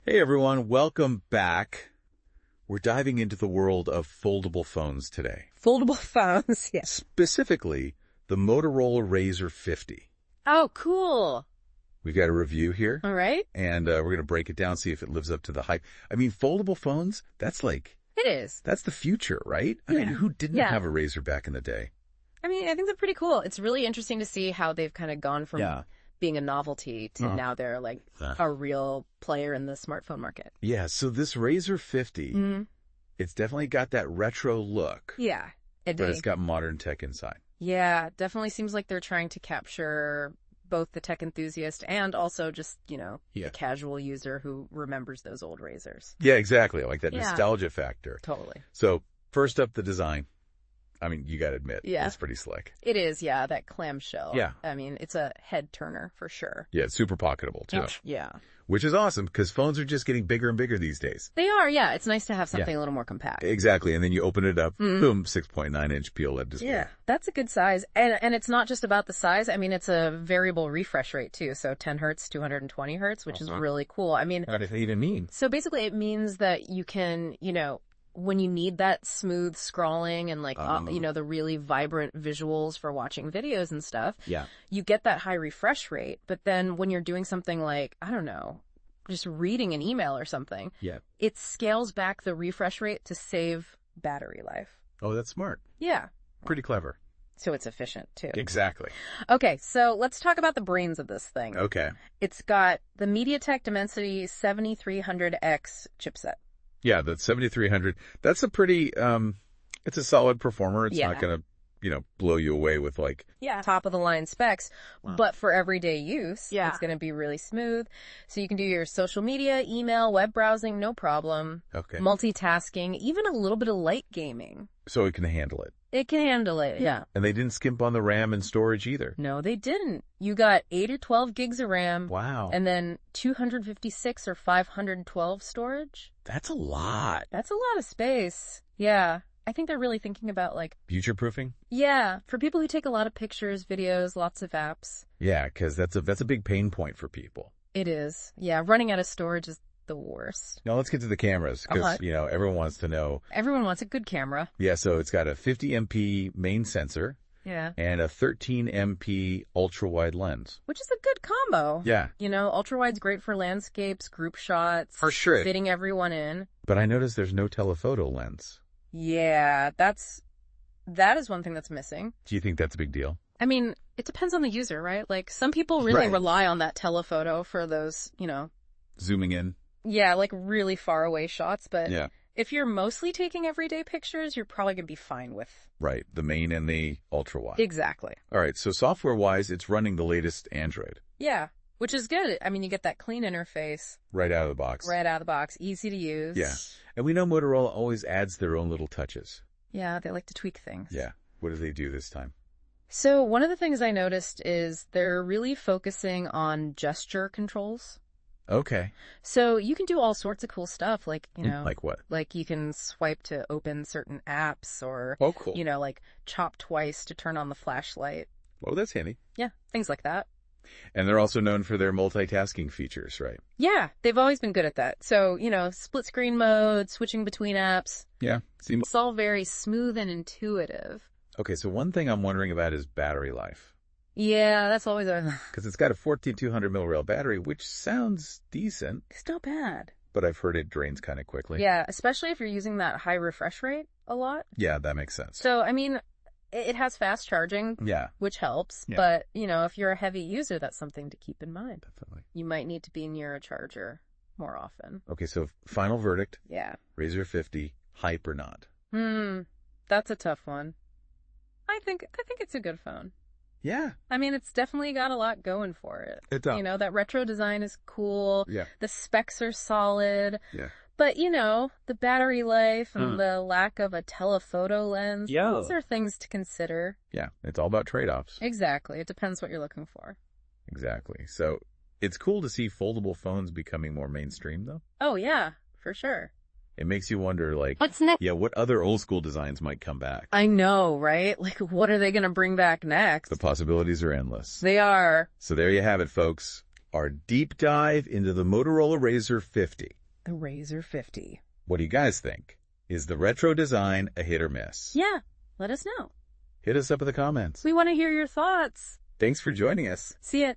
Hey everyone, welcome back. We're diving into the world of foldable phones today. Foldable phones, yes. Specifically, the Motorola Razr 50. Oh, cool. We've got a review here. All right. And we're going to break it down, see if it lives up to the hype. I mean, foldable phones, that's like... It is. That's the future, right? I mean, who didn't have a Razr back in the day? I mean, I think they're pretty cool. It's really interesting to see how they've kind of gone from being a novelty to now they're like a real player in the smartphone market. Yeah, so this Razr 50, it's definitely got that retro look. Yeah. But it's got modern tech inside. Yeah, definitely seems like they're trying to capture both the tech enthusiast and also just, the casual user who remembers those old Razrs. Yeah, exactly. Like that nostalgia factor. Totally. So first up, the design. I mean, you got to admit, it's pretty slick. It is, yeah, that clamshell. Yeah. I mean, it's a head turner for sure. Yeah, it's super pocketable too. Yeah. Which is awesome because phones are just getting bigger and bigger these days. They are, yeah. It's nice to have something a little more compact. Exactly. And then you open it up, boom, 6.9-inch POLED display. Yeah, that's a good size. And it's not just about the size. I mean, it's a variable refresh rate too. So 10 hertz, 220 hertz, which is really cool. I mean, what does that even mean? So basically it means that you can, when you need that smooth scrolling and like, the really vibrant visuals for watching videos and stuff, you get that high refresh rate. But then when you're doing something like, I don't know, just reading an email or something, it scales back the refresh rate to save battery life. Oh, that's smart. Yeah. Pretty clever. So it's efficient too. Exactly. Okay, so let's talk about the brains of this thing. Okay. It's got the MediaTek Dimensity 7300X chipset. Yeah, the 7300. That's a pretty, it's a solid performer. It's not going to, blow you away with like... top of the line specs. Wow. But for everyday use, it's going to be really smooth. So you can do your social media, email, web browsing, no problem. Okay. Multitasking, even a little bit of light gaming. So it can handle it. It can handle it, yeah. And they didn't skimp on the RAM and storage either. No, they didn't. You got 8 or 12 gigs of RAM. Wow. And then 256 or 512 storage. That's a lot. That's a lot of space. Yeah. I think they're really thinking about like... future-proofing? Yeah. For people who take a lot of pictures, videos, lots of apps. Yeah, because that's a big pain point for people. It is. Yeah. Running out of storage is the worst. Now let's get to the cameras because, everyone wants to know. Everyone wants a good camera. Yeah, so it's got a 50 MP main sensor. Yeah. And a 13 MP ultra-wide lens. Which is a good combo. Yeah. Ultra-wide's great for landscapes, group shots. For sure. Fitting everyone in. But I noticed there's no telephoto lens. Yeah, that is one thing that's missing. Do you think that's a big deal? I mean, it depends on the user, right? Like, some people really rely on that telephoto for those, zooming in. Yeah, like really far away shots. But if you're mostly taking everyday pictures, you're probably going to be fine with... Right, the main and the ultra-wide. Exactly. All right, so software-wise, it's running the latest Android. Yeah, which is good. I mean, you get that clean interface. Right out of the box. Right out of the box. Easy to use. Yeah. And we know Motorola always adds their own little touches. Yeah, they like to tweak things. Yeah. What do they do this time? So one of the things I noticed is they're really focusing on gesture controls. Okay. So you can do all sorts of cool stuff, like, Like what? Like you can swipe to open certain apps or, cool. Like chop twice to turn on the flashlight. Oh, that's handy. Yeah, things like that. And they're also known for their multitasking features, right? Yeah, they've always been good at that. So, split screen mode, switching between apps. Yeah. It's all very smooth and intuitive. Okay, so one thing I'm wondering about is battery life. Yeah, that's always a... Because it's got a 14200 mAh battery, which sounds decent. It's not bad. But I've heard it drains kind of quickly. Yeah, especially if you're using that high refresh rate a lot. Yeah, that makes sense. So, I mean... It has fast charging, which helps. Yeah. But, if you're a heavy user, that's something to keep in mind. Definitely. You might need to be near a charger more often. Okay, so final verdict. Yeah. Razr 50, hype or not? That's a tough one. I think it's a good phone. Yeah. I mean, it's definitely got a lot going for it. It does. That retro design is cool. Yeah. The specs are solid. Yeah. But, the battery life and the lack of a telephoto lens, those are things to consider. Yeah, it's all about trade-offs. Exactly. It depends what you're looking for. Exactly. So it's cool to see foldable phones becoming more mainstream, though. Oh, yeah, for sure. It makes you wonder, like, what's next? Yeah, what other old school designs might come back? I know, right? Like, what are they going to bring back next? The possibilities are endless. They are. So there you have it, folks. our deep dive into the Motorola Razr 50. The Razr 50. What do you guys think? Is the retro design a hit or miss? Yeah, let us know. Hit us up in the comments. We want to hear your thoughts. Thanks for joining us. See ya.